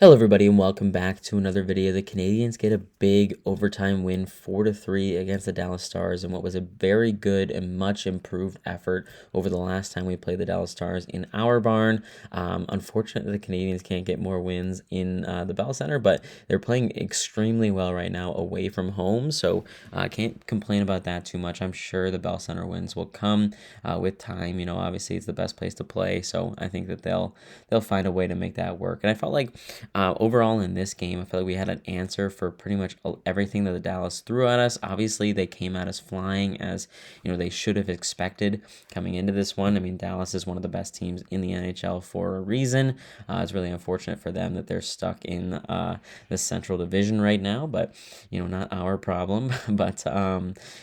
Hello everybody and welcome back to another video. The Canadiens get a big overtime win 4-3 against the Dallas Stars in what was a very good and much improved effort over the last time we played the Dallas Stars in our barn. Unfortunately, the Canadiens can't get more wins in the Bell Center, but they're playing extremely well right now away from home, so I can't complain about that too much. I'm sure the Bell Center wins will come with time. You know, obviously it's the best place to play, so I think that they'll find a way to make that work. And I felt like overall in this game, I feel like we had an answer for pretty much everything that the Dallas threw at us. Obviously, they came at us flying, as you know they should have expected coming into this one. I mean, Dallas is one of the best teams in the NHL for a reason. It's really unfortunate for them that they're stuck in the Central Division right now, but you know, not our problem. But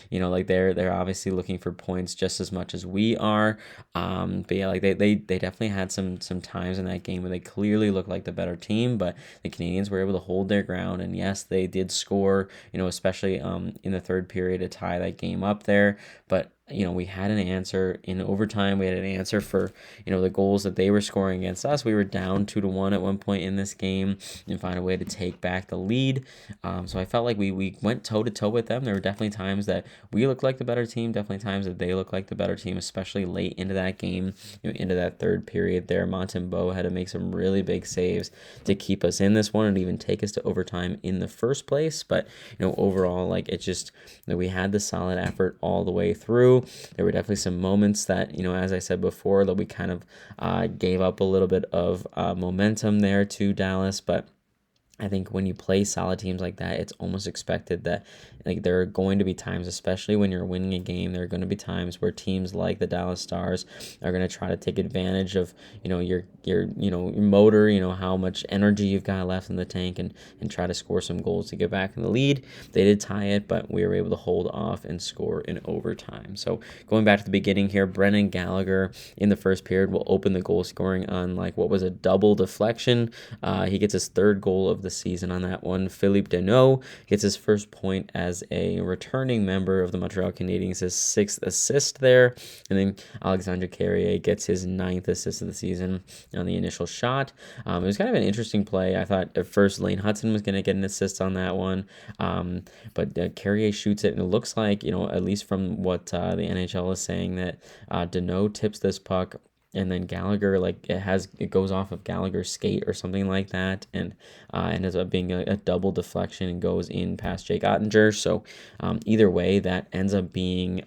you know, like they're obviously looking for points just as much as we are. But yeah, like they definitely had some times in that game where they clearly looked like the better team, but the Canadiens were able to hold their ground. And yes, they did score, you know, especially in the third period to tie that game up there. But you know, we had an answer in overtime. We had an answer for, you know, the goals that they were scoring against us. We were down 2-1 at one point in this game and find a way to take back the lead. So I felt like we went toe to toe with them. There were definitely times that we looked like the better team, definitely times that they looked like the better team, especially late into that game, you know, into that third period there. Montembeault had to make some really big saves to keep us in this one and even take us to overtime in the first place. But, you know, overall, like it just, you know, we had the solid effort all the way through. There were definitely some moments that, you know, as I said before, that we kind of gave up a little bit of momentum there to Dallas, but I think when you play solid teams like that, it's almost expected that like there are going to be times, especially when you're winning a game, there are going to be times where teams like the Dallas Stars are going to try to take advantage of, you know, your you know, your motor, you know, how much energy you've got left in the tank, and try to score some goals to get back in the lead. They did tie it, but we were able to hold off and score in overtime. So going back to the beginning here, Brendan Gallagher in the first period will open the goal scoring on like what was a double deflection. He gets his third goal of the season on that one. Philippe Deneau gets his first point as a returning member of the Montreal Canadiens, his sixth assist there. And then Alexandre Carrier gets his ninth assist of the season on the initial shot. It was kind of an interesting play. I thought at first Lane Hudson was going to get an assist on that one, but Carrier shoots it, and it looks like, you know, at least from what the NHL is saying, that Deneau tips this puck, and then Gallagher, like it goes off of Gallagher's skate or something like that, and ends up being a double deflection and goes in past Jake Ottinger. So either way, that ends up being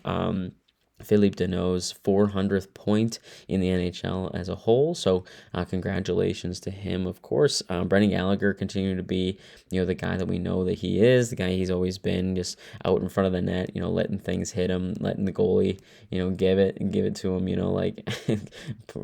Philippe Deneau's 400th point in the NHL as a whole. So congratulations to him, of course. Brendan Gallagher continuing to be, you know, the guy that we know that he is, the guy he's always been, just out in front of the net, you know, letting things hit him, letting the goalie, you know, give it to him, you know, like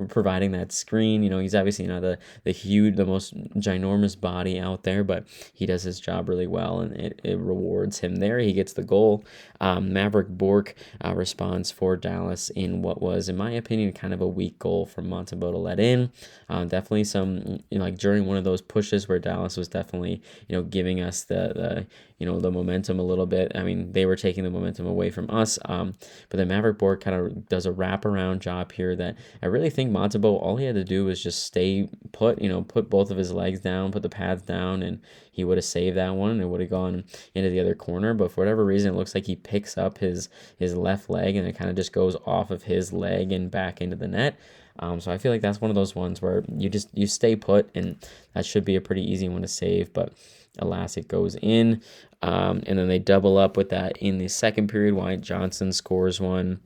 providing that screen. You know, he's obviously not the huge, the most ginormous body out there, but he does his job really well, and it rewards him there. He gets the goal. Maverick Bourque responds for Dallas in what was, in my opinion, kind of a weak goal from Montembeault to let in. Definitely some, you know, like during one of those pushes where Dallas was definitely, you know, giving us the you know, the momentum a little bit. I mean, they were taking the momentum away from us. But then Maverick Bourque kind of does a wraparound job here that I really think Montembeault, all he had to do was just stay put, you know, put both of his legs down, put the pads down, and he would have saved that one, and it would have gone into the other corner. But for whatever reason, it looks like he picks up his left leg, and it kind of just goes off of his leg and back into the net. So I feel like that's one of those ones where you stay put, and that should be a pretty easy one to save. But alas, it goes in. And then they double up with that in the second period. Wyatt Johnson scores one.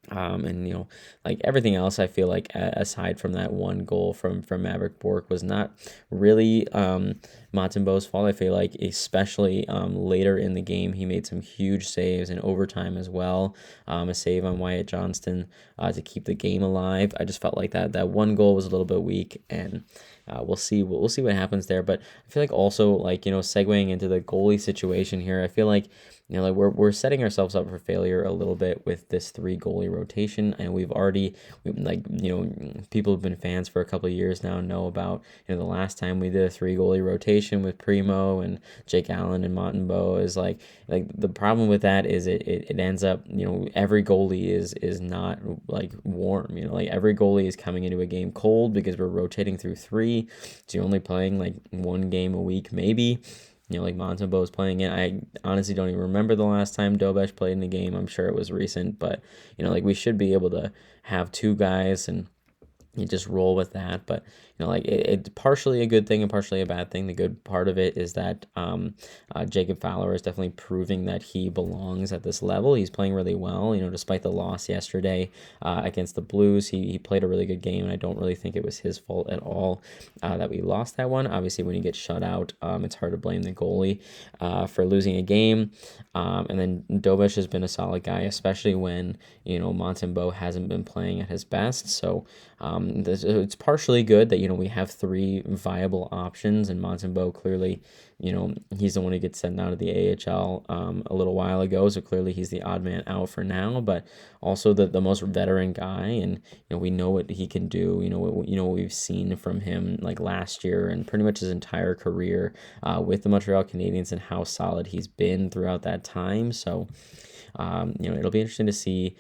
And you know, like everything else, I feel like aside from that one goal from Maverick Bourque was not really Montembeault's fault. I feel like especially later in the game, he made some huge saves in overtime as well. A save on Wyatt Johnston to keep the game alive. I just felt like that one goal was a little bit weak, and we'll see what happens there. But I feel like also, like, you know, segueing into the goalie situation here, I feel like, you know, like we're setting ourselves up for failure a little bit with this 3 goalie rotation, and we've like, you know, people who've been fans for a couple of years now know about, you know, the last time we did a 3 goalie rotation. rotation with Primo and Jake Allen and Montembeault is like the problem with that is it ends up, every goalie is not like warm, like every goalie is coming into a game cold because we're rotating through three, so you're only playing like one game a week maybe. Like Montembeault is playing it. I honestly don't even remember the last time Dobesh played in a game. I'm sure it was recent, but like we should be able to have two guys and you just roll with that. But like it's partially a good thing and partially a bad thing. The good part of it is that Jacob Fowler is definitely proving that he belongs at this level. He's playing really well, despite the loss yesterday against the Blues. He played a really good game, and I don't really think it was his fault at all that we lost that one. Obviously, when you get shut out, it's hard to blame the goalie for losing a game. And then Dobesh has been a solid guy, especially when Montembeault hasn't been playing at his best. So it's partially good that we have three viable options, and Montembeault clearly, he's the one who gets sent out of the AHL a little while ago, so clearly he's the odd man out for now, but also the most veteran guy, and we know what he can do. What we've seen from him like last year and pretty much his entire career with the Montreal Canadiens and how solid he's been throughout that time. So it'll be interesting to see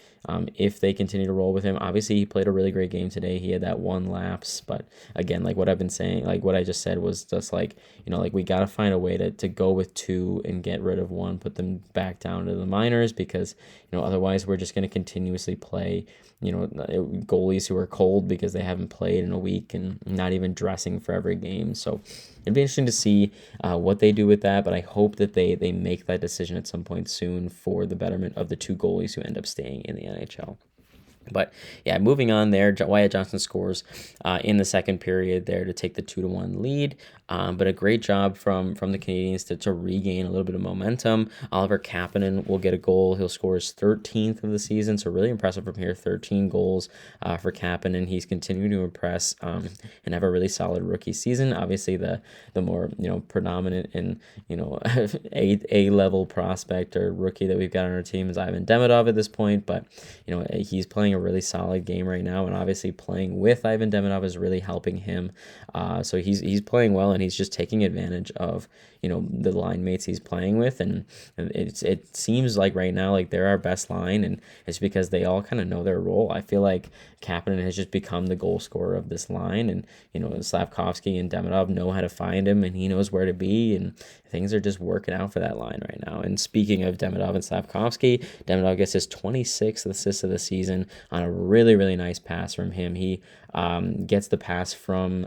if they continue to roll with him. Obviously, he played a really great game today. He had that one lapse, but again, like what I've been saying, like what I just said was just like, like we got to find a way to go with two and get rid of one, put them back down to the minors, because, otherwise we're just going to continuously play, goalies who are cold because they haven't played in a week and not even dressing for every game. So it'd be interesting to see what they do with that, but I hope that they make that decision at some point soon for the betterment of the two goalies who end up staying in the NHL. But yeah, moving on there, Wyatt Johnston scores in the second period there to take the 2-1 lead. But a great job from the Canadiens to regain a little bit of momentum. Oliver Kapanen will get a goal. He'll score his 13th of the season, so really impressive from here. 13 goals for Kapanen. He's continuing to impress and have a really solid rookie season. Obviously, the more predominant and A-level prospect or rookie that we've got on our team is Ivan Demidov at this point, but he's playing a really solid game right now, and obviously playing with Ivan Demidov is really helping him. So he's playing well, and he's just taking advantage of the line mates he's playing with, and it seems like right now like they're our best line, and it's because they all kind of know their role. I feel like Kapanen has just become the goal scorer of this line, and Slafkovsky and Demidov know how to find him, and he knows where to be, and things are just working out for that line right now. And speaking of Demidov and Slafkovsky, Demidov gets his 26th assist of the season on a really, really nice pass from him. He gets the pass from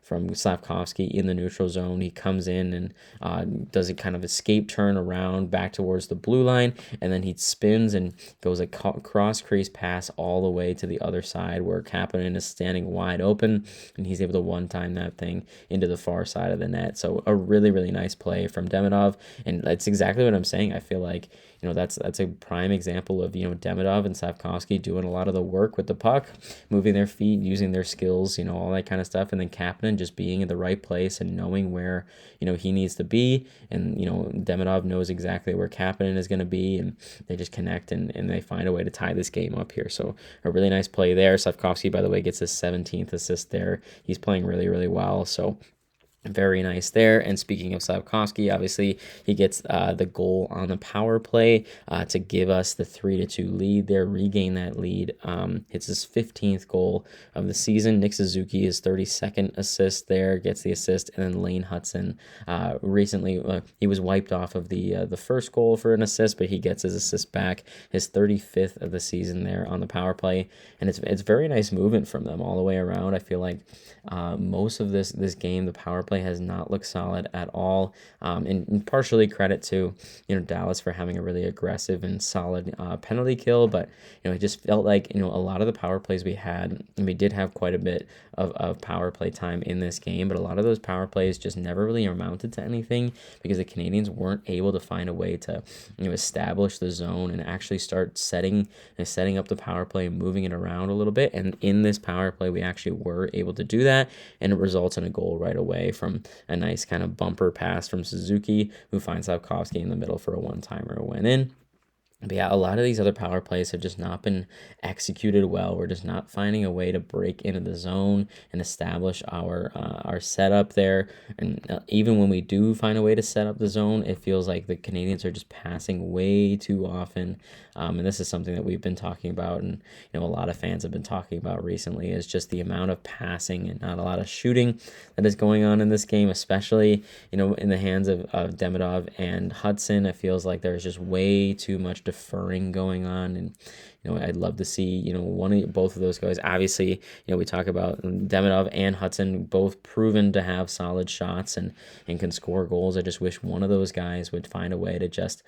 Slafkovsky in the neutral zone. He comes in and does a kind of escape turn around back towards the blue line, and then he spins and goes a cross crease pass all the way to the other side where Kapanen is standing wide open, and he's able to one-time that thing into the far side of the net. So a really, really nice play from Demidov, and that's exactly what I'm saying. I feel like that's a prime example of Demidov and Slafkovsky doing a lot of the work with the puck, moving their feet, using their skills, all that kind of stuff, and then Kapanen just being in the right place and knowing where he needs to be, and Demidov knows exactly where Kapanen is going to be, and they just connect and they find a way to tie this game up here. So a really nice play there. Slafkovsky, by the way, gets his 17th assist there. He's playing really, really well. So very nice there. And speaking of Slafkovsky, obviously he gets the goal on the power play to give us the 3-2 lead there, regain that lead. Hits his 15th goal of the season. Nick Suzuki, his 32nd assist there, gets the assist. And then Lane Hudson recently, he was wiped off of the first goal for an assist, but he gets his assist back, his 35th of the season there on the power play. And it's very nice movement from them all the way around. I feel like most of this game, the power play has not looked solid at all, and partially credit to Dallas for having a really aggressive and solid penalty kill, but it just felt like a lot of the power plays we had, and we did have quite a bit of power play time in this game, but a lot of those power plays just never really amounted to anything because the Canadiens weren't able to find a way to establish the zone and actually start setting up the power play and moving it around a little bit. And in this power play we actually were able to do that, and it results in a goal right away from a nice kind of bumper pass from Suzuki, who finds Slafkovsky in the middle for a one-timer, went in. But yeah, a lot of these other power plays have just not been executed well. We're just not finding a way to break into the zone and establish our setup there. And even when we do find a way to set up the zone, it feels like the Canadians are just passing way too often. And this is something that we've been talking about, and a lot of fans have been talking about recently, is just the amount of passing and not a lot of shooting that is going on in this game, especially in the hands of Demidov and Hudson. It feels like there's just way too much deferring going on, and I'd love to see both of those guys. Obviously, we talk about Demidov and Hudson, both proven to have solid shots and can score goals. I just wish one of those guys would find a way to just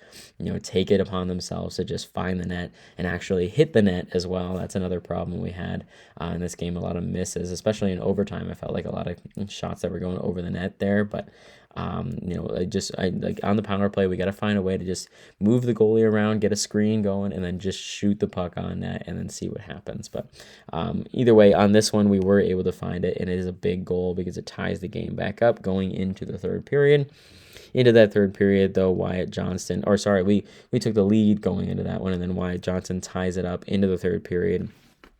take it upon themselves to just find the net and actually hit the net as well. That's another problem we had in this game. A lot of misses, especially in overtime. I felt like a lot of shots that were going over the net there, but I like on the power play, we got to find a way to just move the goalie around, get a screen going, and then just shoot the puck on net and then see what happens. But either way, on this one, we were able to find it, and it is a big goal because it ties the game back up going into the third period. Into that third period, though, Wyatt Johnston, or sorry, we took the lead going into that one, and then Wyatt Johnston ties it up into the third period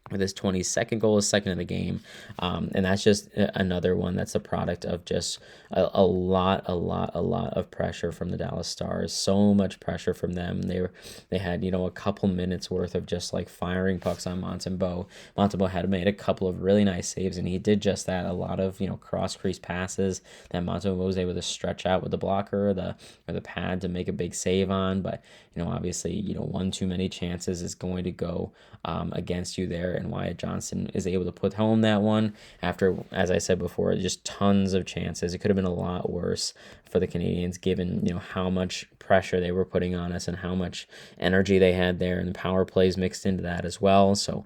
with his 22nd goal, his second of the game. And that's just another one that's a product of just a lot of pressure from the Dallas Stars. So much pressure from them. They had, a couple minutes worth of just like firing pucks on Montembeault. Montembeault had made a couple of really nice saves, and he did just that. A lot of, cross crease passes that Montembeault was able to stretch out with the blocker or the pad to make a big save on. But, obviously, one too many chances is going to go against you there, and Wyatt Johnston is able to put home that one after, as I said before, just tons of chances. It could have been a lot worse for the Canadians, given how much pressure they were putting on us and how much energy they had there, and the power plays mixed into that as well. So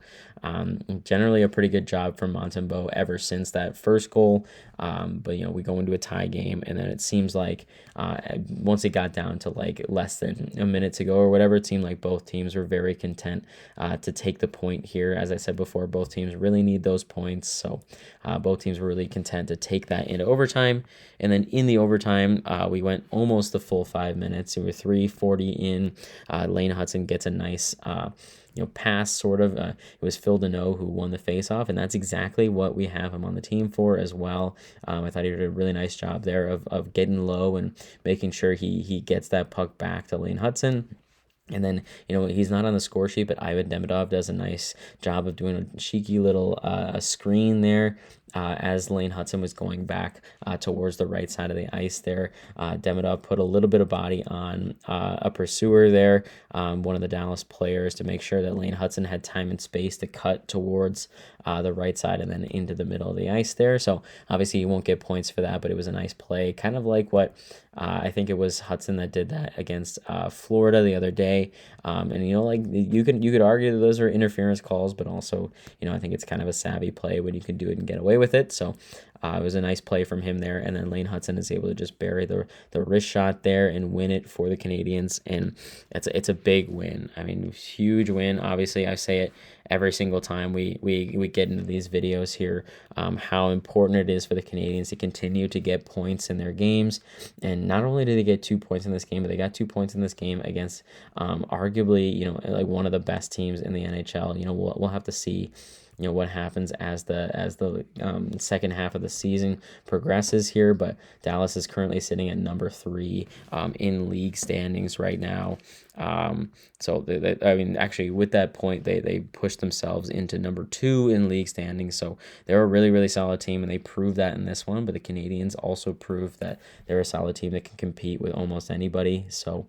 generally a pretty good job from Montembeault ever since that first goal. But we go into a tie game, and then it seems like once it got down to like less than a minute to go or whatever, it seemed like both teams were very content to take the point here. As I said before, both teams really need those points, so both teams were really content to take that into overtime. And then in the overtime, we went almost the full 5 minutes. We were 3:40 in. Lane Hudson gets a nice pass, sort of. It was Phil Deneau who won the faceoff, and that's exactly what we have him on the team for as well. I thought he did a really nice job there of getting low and making sure he gets that puck back to Lane Hudson. And then, he's not on the score sheet, but Ivan Demidov does a nice job of doing a cheeky little screen there as Lane Hudson was going back towards the right side of the ice there. Demidov put a little bit of body on a pursuer there, one of the Dallas players, to make sure that Lane Hudson had time and space to cut towards the right side and then into the middle of the ice there. So obviously he won't get points for that, but it was a nice play, kind of like what I think it was Hudson that did that against Florida the other day. And like you could argue that those are interference calls, but also I think it's kind of a savvy play when you can do it and get away with it. So it was a nice play from him there, and then Lane Hudson is able to just bury the wrist shot there and win it for the Canadians, and it's a big win. I mean, huge win. Obviously, I say it every single time we get into these videos here, how important it is for the Canadians to continue to get points in their games. And not only did they get 2 points in this game, but they got 2 points in this game against arguably like one of the best teams in the NHL. We'll have to see what happens as the second half of the season progresses here, but Dallas is currently sitting at number 3 in league standings right now. So I mean, actually, with that point, they pushed themselves into number 2 in league standings. So they're a really solid team, and they proved that in this one. But the Canadians also proved that they're a solid team that can compete with almost anybody. So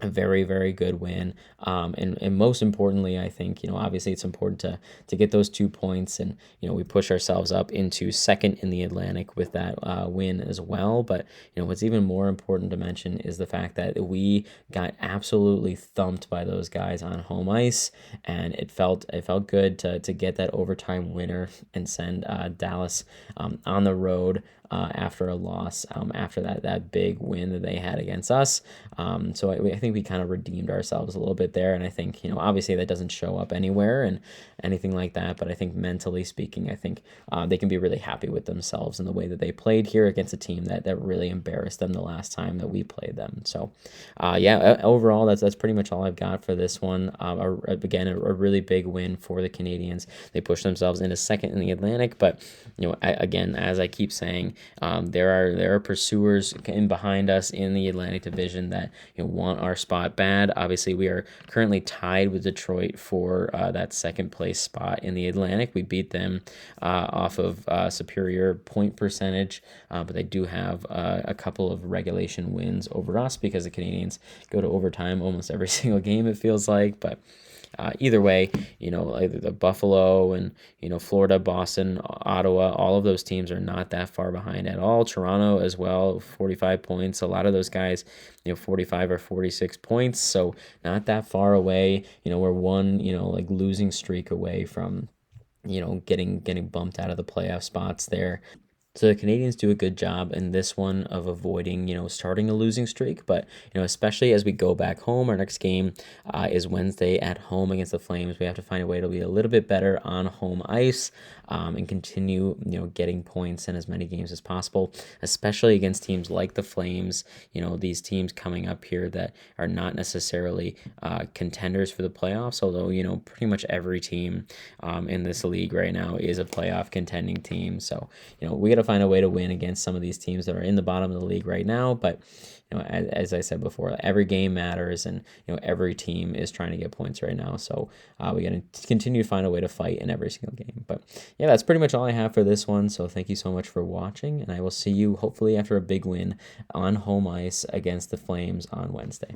a very good win, and most importantly, I think obviously it's important to get those 2 points, and we push ourselves up into second in the Atlantic with that win as well. But what's even more important to mention is the fact that we got absolutely thumped by those guys on home ice, and it felt good to get that overtime winner and send Dallas on the road after a loss, after that big win that they had against us. So I think we kind of redeemed ourselves a little bit there, and I think, obviously that doesn't show up anywhere and anything like that, but I think mentally speaking, I think they can be really happy with themselves and the way that they played here against a team that really embarrassed them the last time that we played them. So yeah, overall that's pretty much all I've got for this one. Again, a really big win for the Canadians. They pushed themselves into second in the Atlantic, but again, as I keep saying, there are pursuers in behind us in the Atlantic Division that want our spot bad. Obviously, we are currently tied with Detroit for that second place spot in the Atlantic. We beat them off of superior point percentage, but they do have a couple of regulation wins over us because the Canadians go to overtime almost every single game, it feels like. But either way, like the Buffalo and, Florida, Boston, Ottawa, all of those teams are not that far behind at all. Toronto as well, 45 points. A lot of those guys, 45 or 46 points. So not that far away. We're one, like losing streak away from, getting bumped out of the playoff spots there. So the Canadians do a good job in this one of avoiding, starting a losing streak. But, especially as we go back home, our next game is Wednesday at home against the Flames. We have to find a way to be a little bit better on home ice and continue, getting points in as many games as possible, especially against teams like the Flames, these teams coming up here that are not necessarily contenders for the playoffs, although, pretty much every team in this league right now is a playoff contending team. So, we got to find a way to win against some of these teams that are in the bottom of the league right now. But as I said before, every game matters, and every team is trying to get points right now. So we got to continue to find a way to fight in every single game. But yeah, that's pretty much all I have for this one. So thank you so much for watching, and I will see you hopefully after a big win on home ice against the Flames on Wednesday.